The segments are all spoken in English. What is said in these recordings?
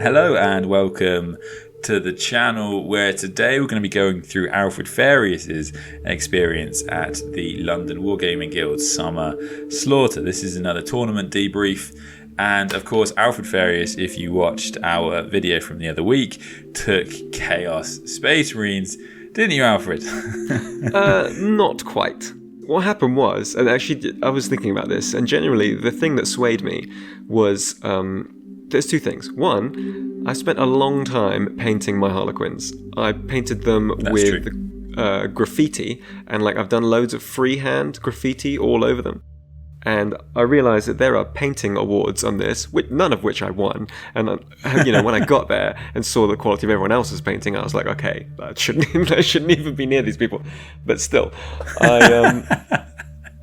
Hello and welcome to the channel where today we're going to be going through Alfred Pharius's experience at the London Wargaming Guild's Summer Slaughter. This is another tournament debrief, and of course Alfred Pharius, if you watched our video from the other week, took Chaos Space Marines, didn't you, Alfred? Not quite. What happened was, and actually I was thinking about this, and generally the thing that swayed me was there's two things. One, I spent a long time painting my Harlequins. I painted them with graffiti, and I've done loads of freehand graffiti all over them. And I realised that there are painting awards on this, none of which I won. And when I got there and saw the quality of everyone else's painting, I was like, okay, I shouldn't even be near these people. But still,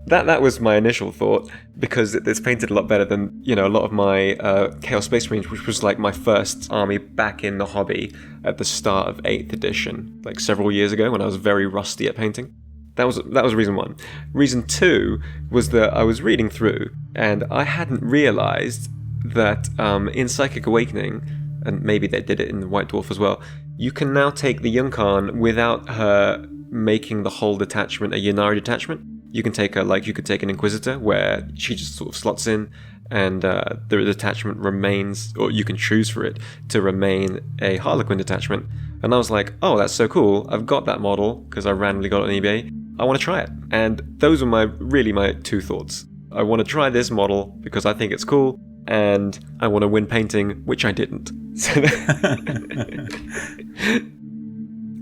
that was my initial thought, because it's painted a lot better than a lot of my Chaos Space Marines, which was my first army back in the hobby at the start of 8th edition, several years ago when I was very rusty at painting. That was reason one. Reason two was that I was reading through and I hadn't realised that in Psychic Awakening, and maybe they did it in the White Dwarf as well, you can now take the Jung Khan without her making the whole detachment a Ynnari detachment. You can take you could take an Inquisitor where she just sort of slots in and the detachment remains, or you can choose for it to remain a Harlequin detachment. And I was like, oh, that's so cool. I've got that model because I randomly got it on eBay. I want to try it. And those are my two thoughts. I want to try this model because I think it's cool, and I want to win painting, which I didn't.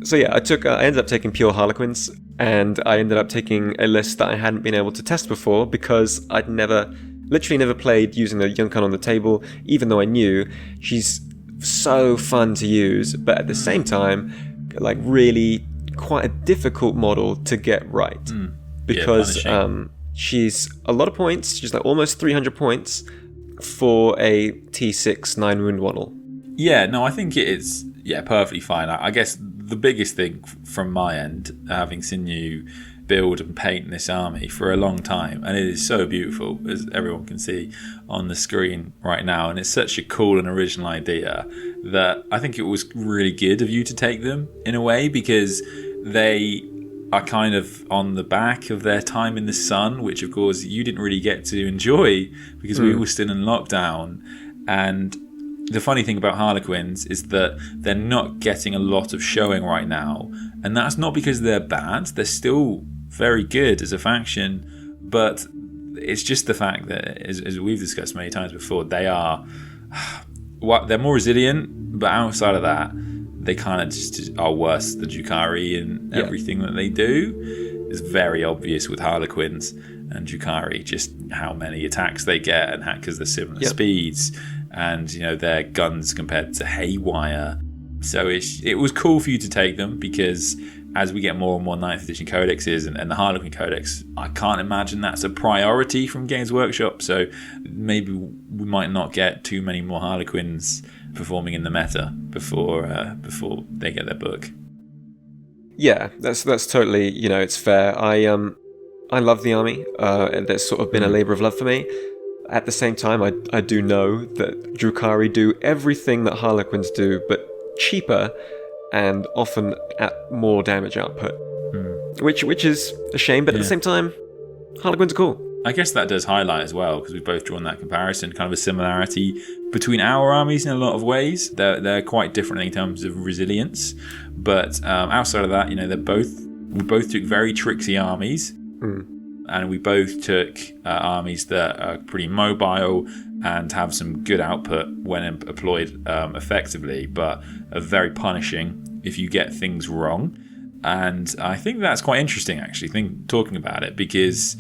So yeah, I ended up taking pure Harlequins, and I ended up taking a list that I hadn't been able to test before because I'd literally never played using the Jung Khan on the table, even though I knew she's so fun to use, but at the same time, really quite a difficult model to get right. Because she's a lot of points. She's almost 300 points for a T6 9 wound model. Yeah, no, I think it is perfectly fine. I guess the biggest thing from my end, having seen you build and paint this army for a long time, and it is so beautiful, as everyone can see on the screen right now, and it's such a cool and original idea that I think it was really good of you to take them in a way, because they are kind of on the back of their time in the sun, which of course you didn't really get to enjoy because we were still in lockdown. And the funny thing about Harlequins is that they're not getting a lot of showing right now, and that's not because they're bad. They're still very good as a faction, but it's just the fact that, as we've discussed many times before, they're more resilient, but outside of that, they kind of just are worse than Drukhari in everything that they do. It's very obvious with Harlequins and Drukhari just how many attacks they get, and because they're similar speeds, and their guns compared to haywire. So it was cool for you to take them, because as we get more and more 9th edition codexes and the Harlequin codex, I can't imagine that's a priority from Games Workshop. So maybe we might not get too many more Harlequins performing in the meta before they get their book. Yeah, that's totally, it's fair. I love the army. That's sort of been a labour of love for me. At the same time, I do know that Drukhari do everything that Harlequins do, but cheaper and often at more damage output, which is a shame. But at the same time, Harlequins are cool. I guess that does highlight as well, because we've both drawn that comparison, kind of a similarity between our armies in a lot of ways. They're quite different in terms of resilience, but outside of that, we both took very tricksy armies, and we both took armies that are pretty mobile and have some good output when employed effectively, but are very punishing if you get things wrong. And I think that's quite interesting, actually, talking about it, because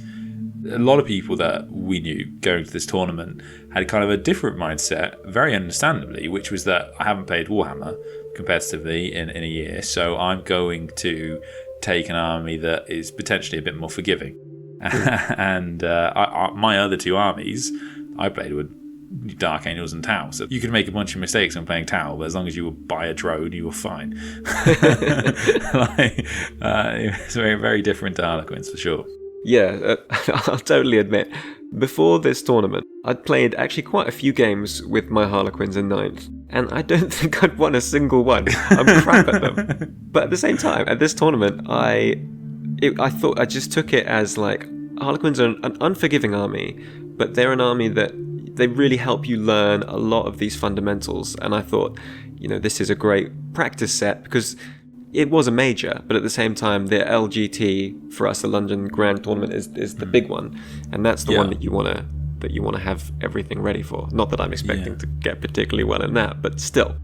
a lot of people that we knew going to this tournament had kind of a different mindset, very understandably, which was that I haven't played Warhammer competitively in a year, so I'm going to take an army that is potentially a bit more forgiving. And my other two armies I played with Dark Angels and Tau, so you could make a bunch of mistakes when playing Tau, but as long as you would buy a drone, you were fine. It's very, very different to Harlequins for sure. Yeah, I'll totally admit, before this tournament, I'd played actually quite a few games with my Harlequins in ninth, and I don't think I'd won a single one. I'm crap at them. But at the same time, at this tournament, I thought I just took it as like, Harlequins are an unforgiving army, but they're an army that they really help you learn a lot of these fundamentals, and I thought, this is a great practice set, because it was a major, but at the same time, the LGT for us, the London Grand Tournament, is the big one, and that's the one that you want to have everything ready for. Not that I'm expecting to get particularly well in that, but still.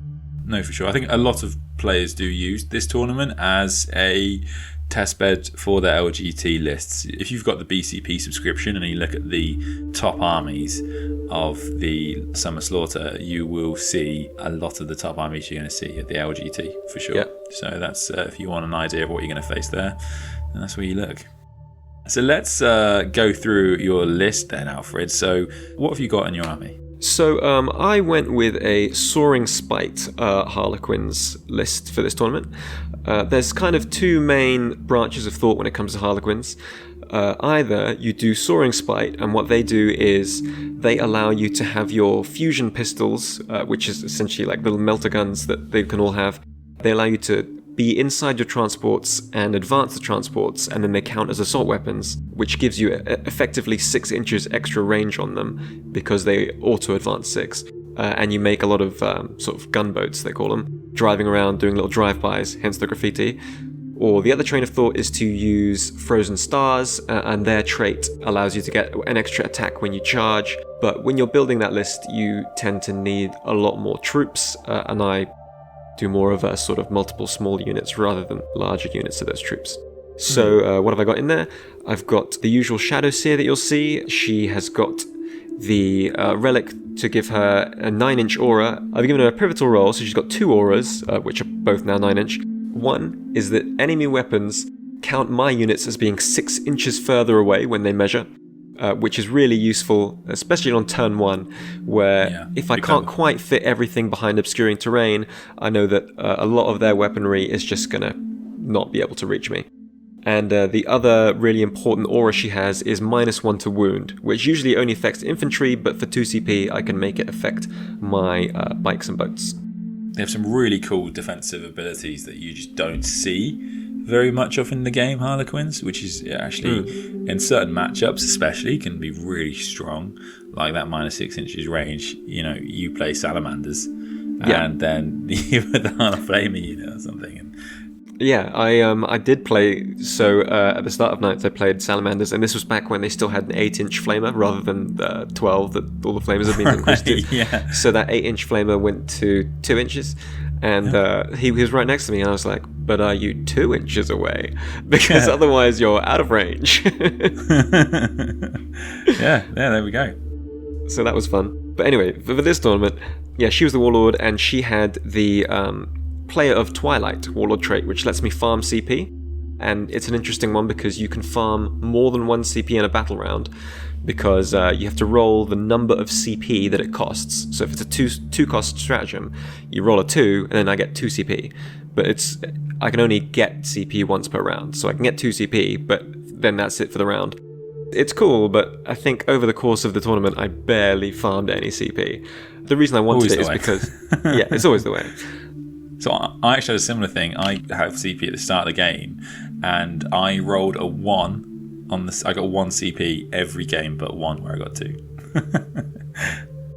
No, for sure. I think a lot of players do use this tournament as a testbed for their LGT lists. If you've got the BCP subscription and you look at the top armies of the Summer Slaughter, you will see a lot of the top armies you're going to see at the LGT for sure. Yep. So that's if you want an idea of what you're going to face there, then that's where you look. So let's go through your list then, Alfred. So what have you got in your army? So I went with a Soaring Spite Harlequins list for this tournament. There's kind of two main branches of thought when it comes to Harlequins. Either you do Soaring Spite, and what they do is they allow you to have your fusion pistols, which is essentially like little melter guns that they can all have. They allow you to be inside your transports and advance the transports, and then they count as assault weapons, which gives you effectively 6 inches extra range on them because they auto-advance 6. And you make a lot of sort of gunboats, they call them, driving around doing little drive-bys, hence the graffiti. Or the other train of thought is to use Frozen Stars, and their trait allows you to get an extra attack when you charge. But when you're building that list, you tend to need a lot more troops, and I do more of a sort of multiple small units rather than larger units of those troops. So what have I got in there? I've got the usual Shadow Seer that you'll see. She has got the relic to give her a 9-inch aura. I've given her a pivotal roll, so she's got 2 auras, which are both now 9-inch. One is that enemy weapons count my units as being 6 inches further away when they measure, which is really useful, especially on turn 1, where if I can't quite fit everything behind obscuring terrain, I know that a lot of their weaponry is just going to not be able to reach me. And the other really important aura she has is -1 to wound, which usually only affects infantry, but for 2 CP I can make it affect my bikes and boats. They have some really cool defensive abilities that you just don't see very much of in the game, Harlequins, which is actually in certain matchups especially can be really strong, like that -6 inches range. You play salamanders and then you put on a flaming unit or something. I did play, so at the start of nights I played salamanders, and this was back when they still had an 8-inch flamer rather than the 12 that all the flamers have been increased to. So that 8-inch flamer went to 2 inches, and he was right next to me, and I was like, but are you 2 inches away? Because otherwise you're out of range. There we go. So that was fun. But anyway, for this tournament, she was the Warlord, and she had the Player of Twilight Warlord trait, which lets me farm CP. And it's an interesting one because you can farm more than 1 CP in a battle round, because you have to roll the number of CP that it costs. So if it's a 2 cost stratagem, you roll a 2 and then I get 2 CP. But I can only get CP once per round, so I can get 2 CP, but then that's it for the round. It's cool, but I think over the course of the tournament I barely farmed any CP. The reason I wanted it is because it's always the way. So I actually had a similar thing. I have CP at the start of the game, and I rolled a 1 on this. I got 1 CP every game but 1 where I got 2.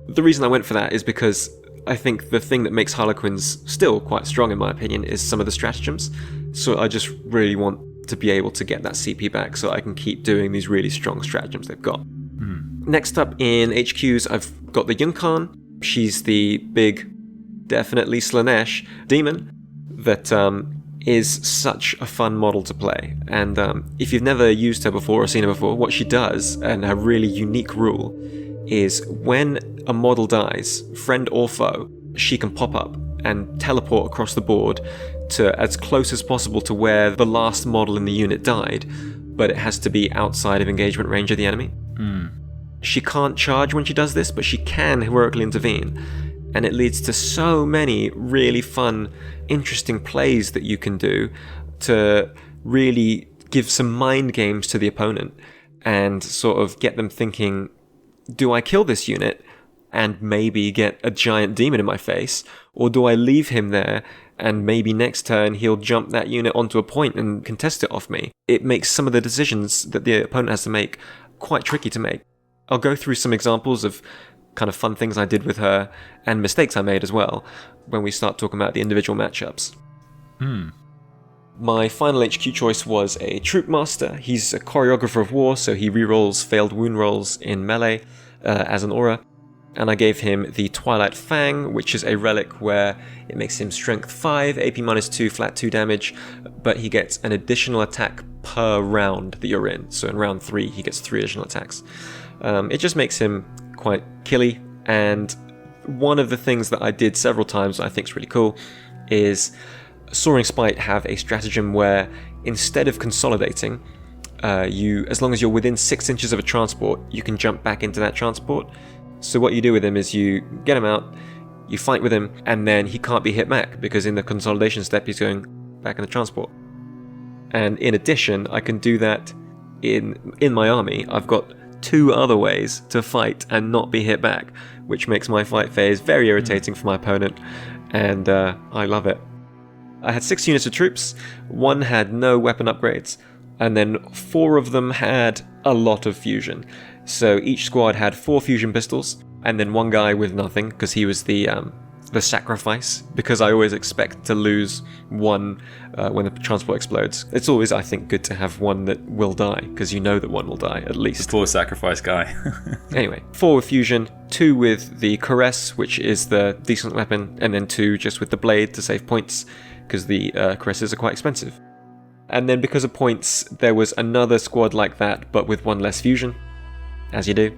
The reason I went for that is because I think the thing that makes Harlequins still quite strong, in my opinion, is some of the stratagems. So I just really want to be able to get that CP back so I can keep doing these really strong stratagems they've got. Next up in HQs, I've got the Jung Khan. She's the big, definitely Slanesh demon that is such a fun model to play. And if you've never used her before or seen her before, what she does, and her really unique rule, is when a model dies, friend or foe, she can pop up and teleport across the board to as close as possible to where the last model in the unit died, but it has to be outside of engagement range of the enemy. She can't charge when she does this, but she can heroically intervene. And it leads to so many really fun, interesting plays that you can do to really give some mind games to the opponent. and sort of get them thinking, do I kill this unit and maybe get a giant demon in my face, or do I leave him there and maybe next turn he'll jump that unit onto a point and contest it off me? It makes some of the decisions that the opponent has to make quite tricky to make. I'll go through some examples of kind of fun things I did with her and mistakes I made as well when we start talking about the individual matchups. My final HQ choice was a Troop Master. He's a choreographer of war, so he rerolls failed wound rolls in melee as an aura. And I gave him the Twilight Fang, which is a relic where it makes him strength 5, AP -2, flat 2 damage, but he gets an additional attack per round that you're in. So in round 3, he gets 3 additional attacks. It just makes him quite killy, and one of the things that I did several times that I think is really cool is Soaring Spite have a stratagem where instead of consolidating, as long as you're within 6 inches of a transport, you can jump back into that transport. So what you do with him is you get him out, you fight with him, and then he can't be hit back because in the consolidation step he's going back in the transport. And in addition, I can do that in my army. I've got 2 other ways to fight and not be hit back, which makes my fight phase very irritating for my opponent, and I love it. I had 6 units of troops, 1 had no weapon upgrades, and then 4 of them had a lot of fusion. So each squad had 4 fusion pistols, and then 1 guy with nothing, because he was the sacrifice, because I always expect to lose 1 when the transport explodes. It's always, I think, good to have 1 that will die, because you know that 1 will die, at least. The poor sacrifice guy. Anyway, 4 with fusion, 2 with the Caress, which is the decent weapon, and then 2 just with the blade to save points, because the Caresses are quite expensive. And then because of points, there was another squad like that, but with 1 less fusion, as you do.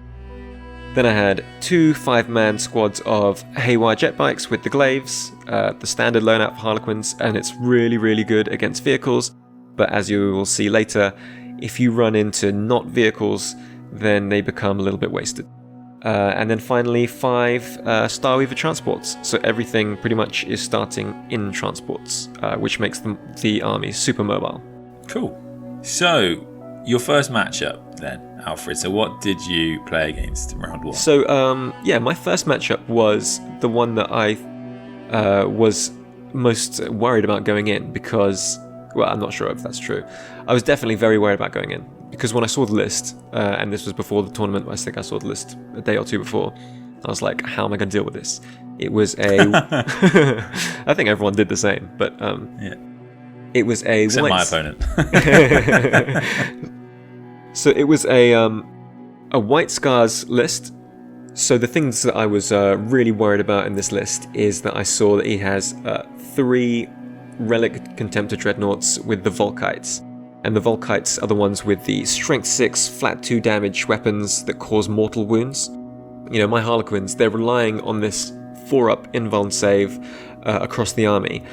Then I had 2 5-man squads of Haywire jet bikes with the glaives, the standard loadout for Harlequins, and it's really, really good against vehicles. But as you will see later, if you run into not vehicles, then they become a little bit wasted. And then finally 5 Starweaver transports. So everything pretty much is starting in transports, which makes the army super mobile. Cool. So, your first matchup then, Alfred. So what did you play against in round 1? So, my first matchup was the one that I was most worried about going in because, well, I'm not sure if that's true. I was definitely very worried about going in because when I saw the list, and this was before the tournament, I think I saw the list a day or 2 before, I was like, how am I going to deal with this? It was a... I think everyone did the same, but yeah. It was a... Except my opponent. So it was a White Scars list. So the things that I was really worried about in this list is that I saw that he has 3 Relic Contemptor Dreadnoughts with the Volkites. And the Volkites are the ones with the Strength 6, flat 2 damage weapons that cause mortal wounds. You know, my Harlequins, they're relying on this 4-up invuln save across the army.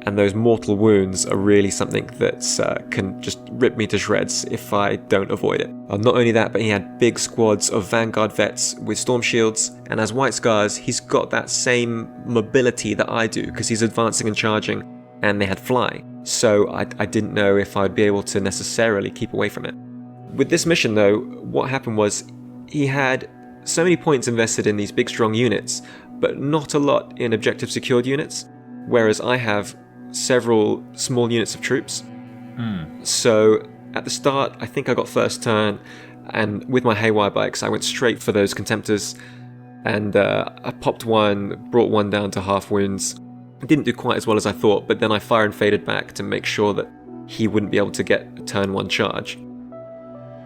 And those mortal wounds are really something that can just rip me to shreds if I don't avoid it. Not only that, but he had big squads of Vanguard vets with storm shields, and as White Scars, he's got that same mobility that I do, because he's advancing and charging, and they had fly. So I didn't know if I'd be able to necessarily keep away from it. With this mission though, what happened was he had so many points invested in these big strong units, but not a lot in objective secured units, whereas I have several small units of troops. So at the start, I think I got first turn, and with my Haywire bikes, I went straight for those Contemptors, and I popped 1, brought 1 down to half wounds. I didn't do quite as well as I thought, but then I fire and faded back to make sure that he wouldn't be able to get a turn 1 charge.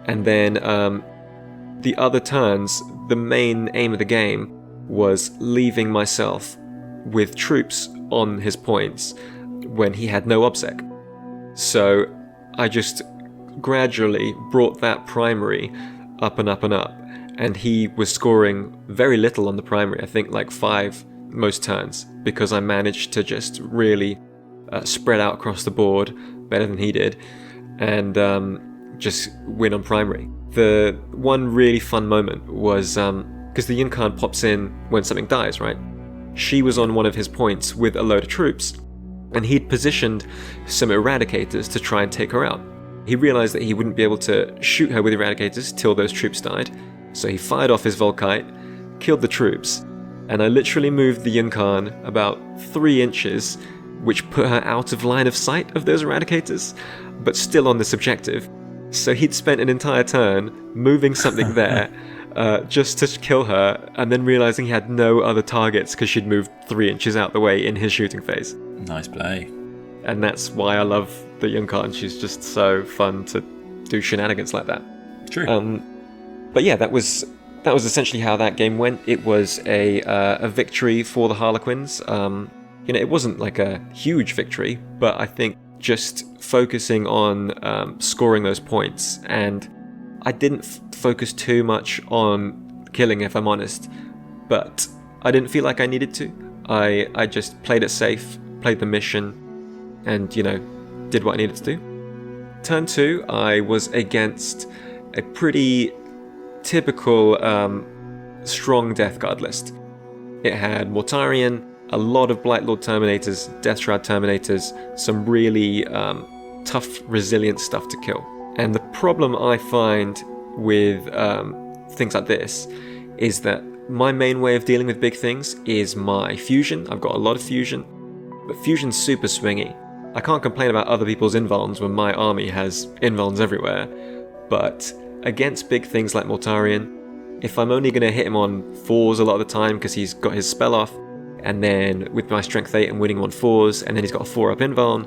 And then the other turns, the main aim of the game was leaving myself with troops on his points when he had no obsec. So I just gradually brought that primary up and up and up, and he was scoring very little on the primary, I think like 5 most turns, because I managed to just really spread out across the board better than he did, and just win on primary. The one really fun moment was, because the Jung Khan pops in when something dies, right? She was on one of his points with a load of troops, and he'd positioned some Eradicators to try and take her out. He realised that he wouldn't be able to shoot her with eradicators till those troops died, so he fired off his Volkite, killed the troops, and I literally moved the Jung Khan about 3 inches, which put her out of line of sight of those eradicators, but still on this objective. So he'd spent an entire turn moving something there just to kill her, and then realising he had no other targets because she'd moved 3 inches out the way in his shooting phase. Nice play. And that's why I love the Jung Khan. She's just so fun to do shenanigans like that. True. But yeah, that was essentially how that game went. It was a victory for the Harlequins. It wasn't like a huge victory, but I think just focusing on scoring those points, and I didn't focus too much on killing, if I'm honest, but I didn't feel like I needed to. I just played it safe, played the mission, and, did what I needed to do. Turn 2, I was against a pretty typical strong Death Guard list. It had Mortarion, a lot of Blight Lord Terminators, Death Shroud Terminators, some really tough, resilient stuff to kill. And the problem I find with things like this is that my main way of dealing with big things is my fusion. I've got a lot of fusion, but fusion's super swingy. I can't complain about other people's invulns when my army has invulns everywhere, but against big things like Mortarion, if I'm only going to hit him on 4s a lot of the time because he's got his spell off, and then with my strength 8 I'm winning on 4s, and then he's got a 4-up invuln,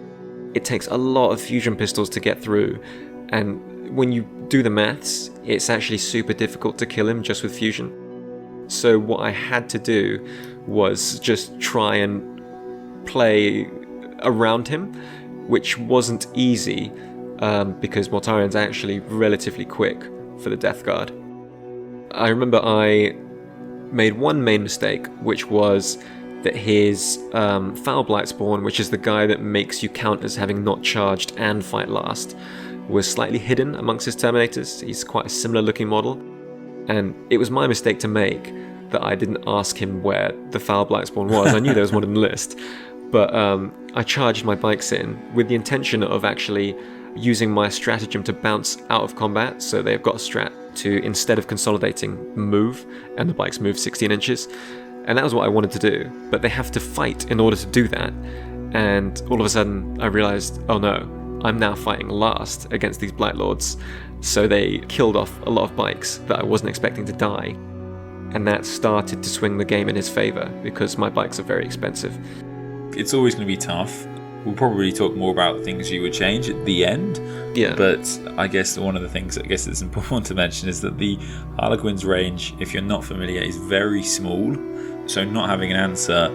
it takes a lot of fusion pistols to get through, and when you do the maths, it's actually super difficult to kill him just with fusion. So what I had to do was just try and play around him, which wasn't easy because Mortarion's actually relatively quick for the Death Guard. I remember I made one main mistake, which was that his Foul Blight Spawn, which is the guy that makes you count as having not charged and fight last, was slightly hidden amongst his Terminators. He's quite a similar looking model, and it was my mistake to make that I didn't ask him where the Foul Blight Spawn was. I knew there was one in the list, but I charged my bikes in with the intention of actually using my stratagem to bounce out of combat, so they've got a strat to, instead of consolidating, move, and the bikes move 16 inches. And that was what I wanted to do, but they have to fight in order to do that. And all of a sudden I realized, oh no, I'm now fighting last against these Blight Lords. So they killed off a lot of bikes that I wasn't expecting to die. And that started to swing the game in his favor because my bikes are very expensive. It's always going to be tough. We'll probably talk more about things you would change at the end. Yeah. But I guess one of the things that's important to mention is that the Harlequins range, if you're not familiar, is very small. So not having an answer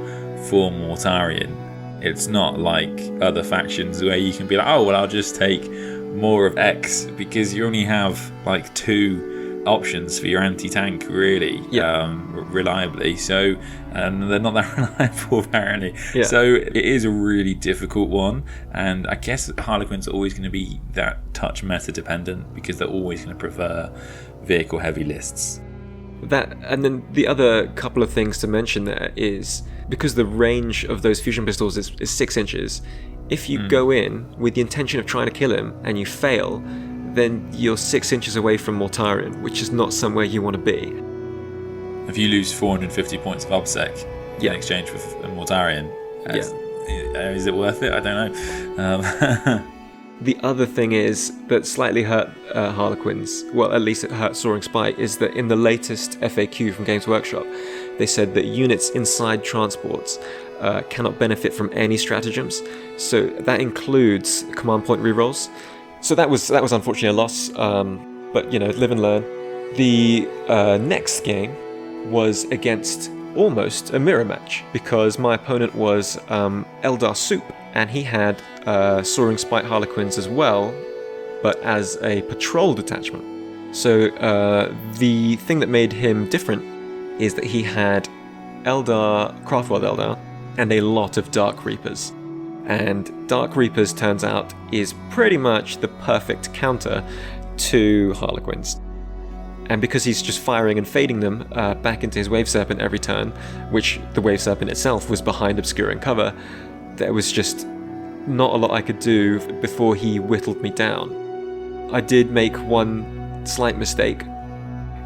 for Mortarion, it's not like other factions where you can be like, oh, well, I'll just take more of X, because you only have like 2 options for your anti-tank, really, reliably. So, and they're not that reliable, apparently. Yeah. So it is a really difficult one. And I guess Harlequins are always going to be that touch meta dependent, because they're always going to prefer vehicle heavy lists. That, and then the other couple of things to mention there is, because the range of those fusion pistols is 6 inches, if you go in with the intention of trying to kill him and you fail, then you're 6 inches away from Mortarion, which is not somewhere you want to be. If you lose 450 points of OBSEC in exchange for Mortarion, is it worth it? I don't know. The other thing is that slightly hurt Harlequins, well, at least it hurt Soaring Spite, is that in the latest FAQ from Games Workshop, they said that units inside transports cannot benefit from any stratagems. So that includes command point rerolls. So that was unfortunately a loss, but live and learn. The next game was against almost a mirror match, because my opponent was Eldar Soup, and he had Soaring Spite Harlequins as well, but as a patrol detachment. So the thing that made him different is that he had Craftworld Eldar and a lot of Dark Reapers. And Dark Reapers, turns out, is pretty much the perfect counter to Harlequins. And because he's just firing and fading them back into his Wave Serpent every turn, which the Wave Serpent itself was behind obscuring cover, there was just not a lot I could do before he whittled me down. I did make one slight mistake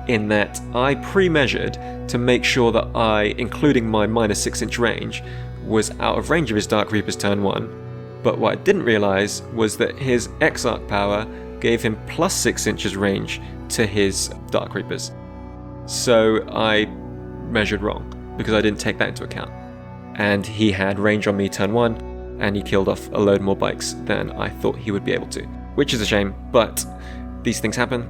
in that I pre-measured to make sure that I, including my minus 6-inch range, was out of range of his Dark Reapers turn 1. But what I didn't realise was that his Exarch power gave him plus 6 inches range to his Dark Reapers. So I measured wrong, because I didn't take that into account. And he had range on me turn 1, and he killed off a load more bikes than I thought he would be able to. Which is a shame, but these things happen.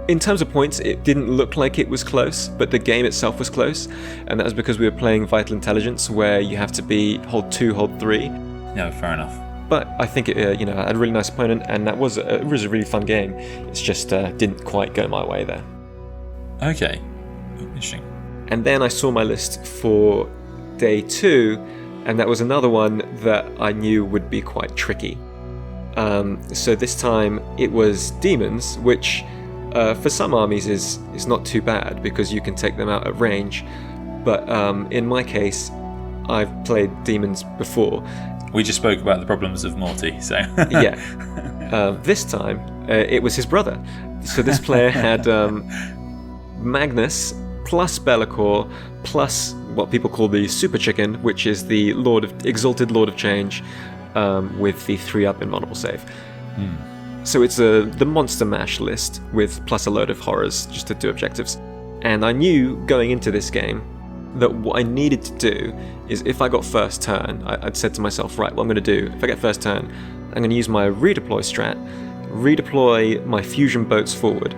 In terms of points, it didn't look like it was close, but the game itself was close, and that was because we were playing Vital Intelligence, where you have to be hold 2, hold 3. No, fair enough. But I think it, I had a really nice opponent, and it was a really fun game. It's just didn't quite go my way there. Okay, interesting. And then I saw my list for day 2, and that was another one that I knew would be quite tricky. So this time it was demons, which for some armies is not too bad because you can take them out at range. But in my case, I've played demons before. We just spoke about the problems of Morty, so... Yeah. This time, it was his brother. So this player had Magnus plus Be'lakor plus what people call the Super Chicken, which is the Exalted Lord of Change with the 3-up invulnerable save. So it's the Monster Mash list with plus a load of horrors just to do objectives. And I knew going into this game that what I needed to do is if I got first turn, I'd said to myself, right, what I'm going to do, if I get first turn, I'm going to use my redeploy strat, redeploy my fusion boats forward,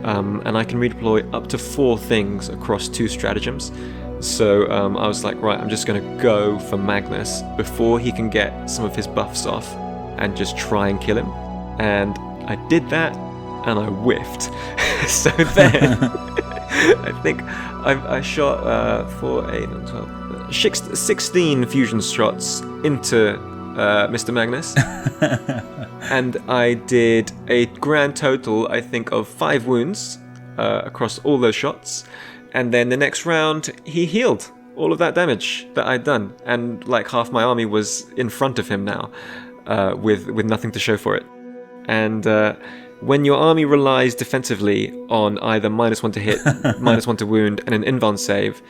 and I can redeploy up to 4 things across 2 stratagems. So I was like, right, I'm just going to go for Magnus before he can get some of his buffs off and just try and kill him. And I did that, and I whiffed. So then, I think I shot 4, 8, 12, 16 fusion shots into Mr. Magnus. And I did a grand total, I think, of 5 wounds across all those shots. And then the next round, he healed all of that damage that I'd done. And like half my army was in front of him now, with nothing to show for it. And when your army relies defensively on either -1 to hit, -1 to wound, and an invuln save,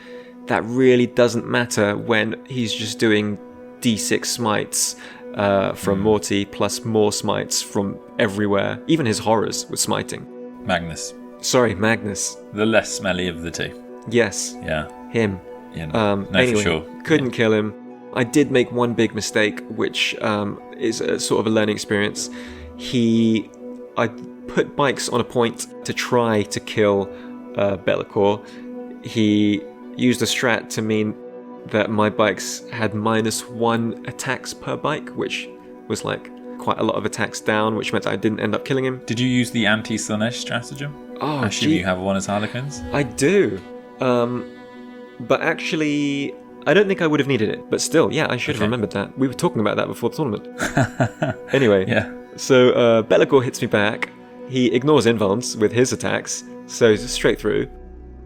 that really doesn't matter when he's just doing D6 smites from Morty, plus more smites from everywhere. Even his horrors were smiting. Magnus. Sorry, Magnus. The less smelly of the 2. Yes. Yeah. Him. Yeah. No, anyway, for sure. Couldn't kill him. I did make one big mistake, which is a sort of a learning experience. I put bikes on a point to try to kill Be'lakor. He used a strat to mean that my bikes had -1 attacks per bike, which was like quite a lot of attacks down, which meant I didn't end up killing him. Did you use the anti-Slanesh stratagem? Oh, I assume you have one as Harlequins? I do. But actually, I don't think I would have needed it. But still, yeah, I should have remembered that. We were talking about that before the tournament. Anyway. Yeah. So Be'lakor hits me back. He ignores invulns with his attacks, so he's straight through.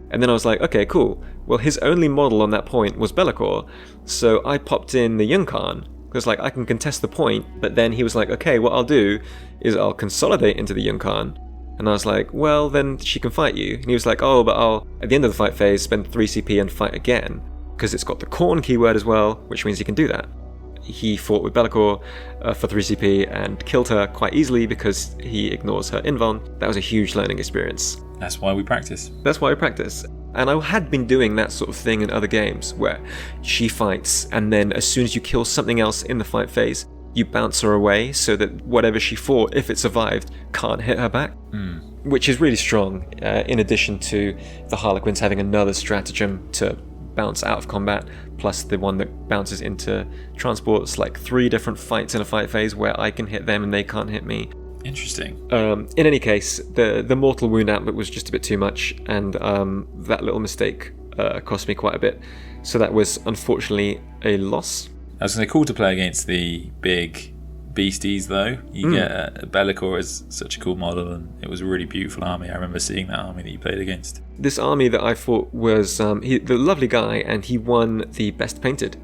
And then I was like, okay, cool. Well, his only model on that point was Be'lakor, so I popped in the Jung Khan, because like I can contest the point. But then he was like, okay, what I'll do is I'll consolidate into the Jung Khan. And I was like, well, then she can fight you. And he was like, oh, but I'll, at the end of the fight phase, spend 3 CP and fight again, because it's got the Khorne keyword as well, which means he can do that. He fought with Be'lakor for 3 CP and killed her quite easily because he ignores her invuln. That was a huge learning experience. That's why we practice. That's why we practice. And I had been doing that sort of thing in other games where she fights and then as soon as you kill something else in the fight phase, you bounce her away so that whatever she fought, if it survived, can't hit her back. Which is really strong, in addition to the Harlequins having another stratagem to bounce out of combat, plus the one that bounces into transports, like 3 different fights in a fight phase where I can hit them and they can't hit me. Interesting. In any case, the mortal wound output was just a bit too much, and that little mistake cost me quite a bit. So that was unfortunately a loss. I was going to say, cool to play against the big beasties, though. You get Be'lakor is such a cool model, and it was a really beautiful army. I remember seeing that army that you played against. This army that I fought was the lovely guy, and he won the best painted.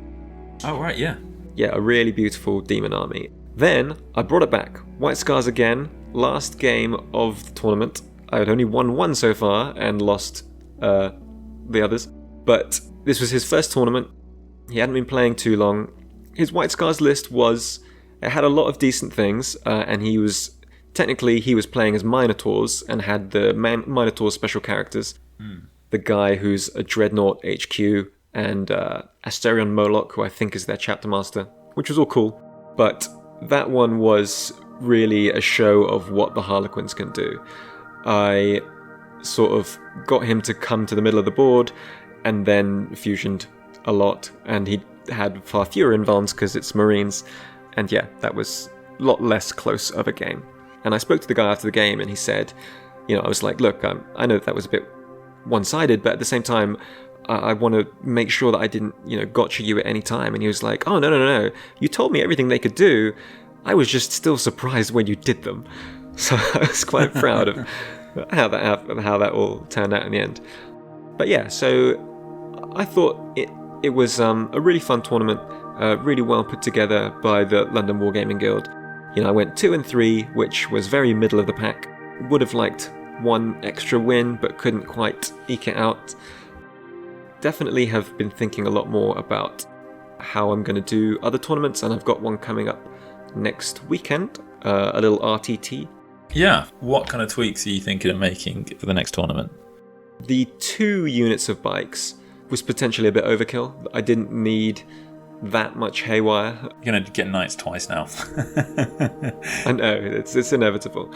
Oh, right, yeah. Yeah, a really beautiful demon army. Then I brought it back. White Scars again, last game of the tournament. I had only won one so far and lost the others. But this was his first tournament. He hadn't been playing too long. His White Scars list it had a lot of decent things, and he was playing as Minotaurs and had the Minotaur special characters. The guy who's a Dreadnought HQ and Asterion Moloch, who I think is their chapter master, which was all cool. But that one was really a show of what the Harlequins can do. I sort of got him to come to the middle of the board and then fusioned a lot, and he had far fewer invulns because it's Marines, and yeah, that was a lot less close of a game. And I spoke to the guy after the game, and he said, I was like, look, I know that was a bit one-sided, but at the same time, I want to make sure that I didn't, gotcha you at any time. And he was like, oh, no, you told me everything they could do. I was just still surprised when you did them. So I was quite proud of how that all turned out in the end. But yeah, so I thought it was a really fun tournament, really well put together by the London Wargaming Guild. I went 2 and 3, which was very middle of the pack. Would have liked one extra win, but couldn't quite eke it out. Definitely have been thinking a lot more about how I'm going to do other tournaments, and I've got one coming up next weekend, a little RTT. Yeah, what kind of tweaks are you thinking of making for the next tournament? The 2 units of bikes was potentially a bit overkill. I didn't need that much haywire. You're going to get knights twice now. I know, it's inevitable.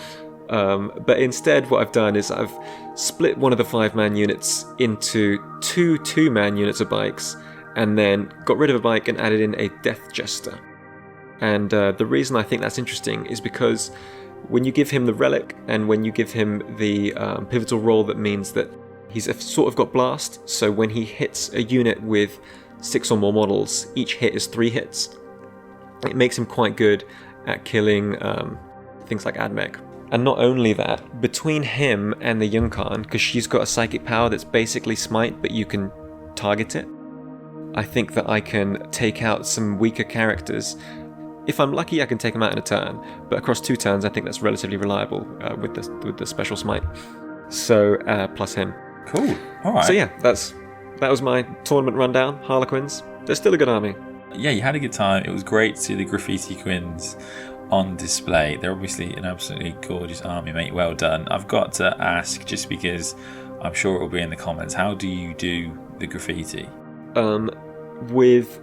But instead what I've done is I've split one of the 5-man units into 2 2-man units of bikes, and then got rid of a bike and added in a Death Jester. And the reason I think that's interesting is because when you give him the relic and when you give him the pivotal roll, that means that he's sort of got blast, so when he hits a unit with 6 or more models, each hit is 3 hits. It makes him quite good at killing things like Admech. And not only that, between him and the Jung Khan, because she's got a psychic power that's basically smite, but you can target it, I think that I can take out some weaker characters. If I'm lucky, I can take them out in a turn, but across 2 turns, I think that's relatively reliable with the special smite. So, plus him. Cool. All right. So yeah, that was my tournament rundown. Harlequins, they're still a good army. Yeah, you had a good time. It was great to see the Graffiti Quins on display. They're obviously an absolutely gorgeous army, mate. Well done. I've got to ask, just because I'm sure it will be in the comments, how do you do the graffiti? With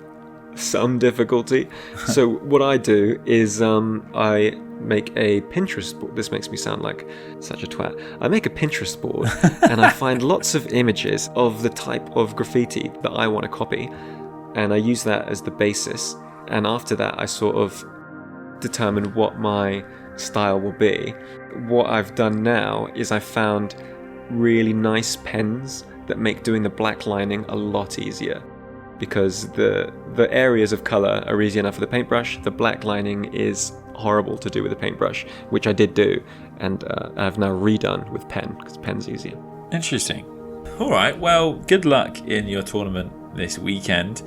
some difficulty. So what I do is I make a Pinterest board. This makes me sound like such a twat. I make a Pinterest board and I find lots of images of the type of graffiti that I want to copy, and I use that as the basis, and after that I sort of determine what my style will be. What I've done now is I found really nice pens that make doing the black lining a lot easier, because the areas of colour are easy enough with a paintbrush. The black lining is horrible to do with a paintbrush, which I did do, and I've now redone with pen, because pen's easier. Interesting. Alright, well, good luck in your tournament this weekend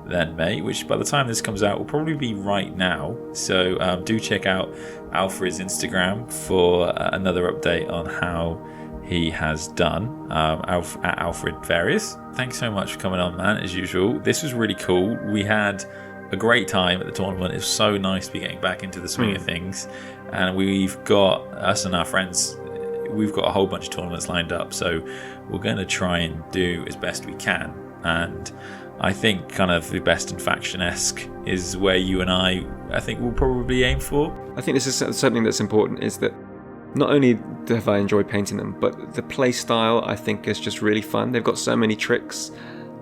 then, mate, which by the time this comes out will probably be right now. So do check out Alfred's Instagram for another update on how he has done, at Alfred Pharius. Thanks so much for coming on, man, as usual. This was really cool. We had a great time at the tournament. It was so nice to be getting back into the swing of things. And we've got, us and our friends, we've got a whole bunch of tournaments lined up. So we're going to try and do as best we can. And I think kind of the best in faction-esque is where you and I think we'll probably aim for. I think this is something that's important, is that not only have I enjoyed painting them, but the play style I think is just really fun. They've got so many tricks.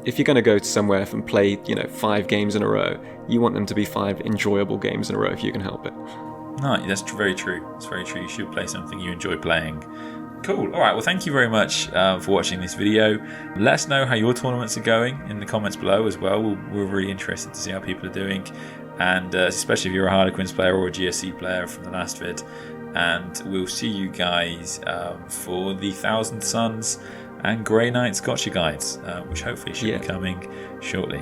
If you're going to go to somewhere and play, 5 games in a row, you want them to be 5 enjoyable games in a row if you can help it. No, that's very true. It's very true. You should play something you enjoy playing. Cool. All right. Well, thank you very much for watching this video. Let us know how your tournaments are going in the comments below as well. We're really interested to see how people are doing, and especially if you're a Harlequins player or a GSC player from the last vid. And we'll see you guys for the Thousand Suns and Grey Knights Gotcha guides, which hopefully should be coming shortly.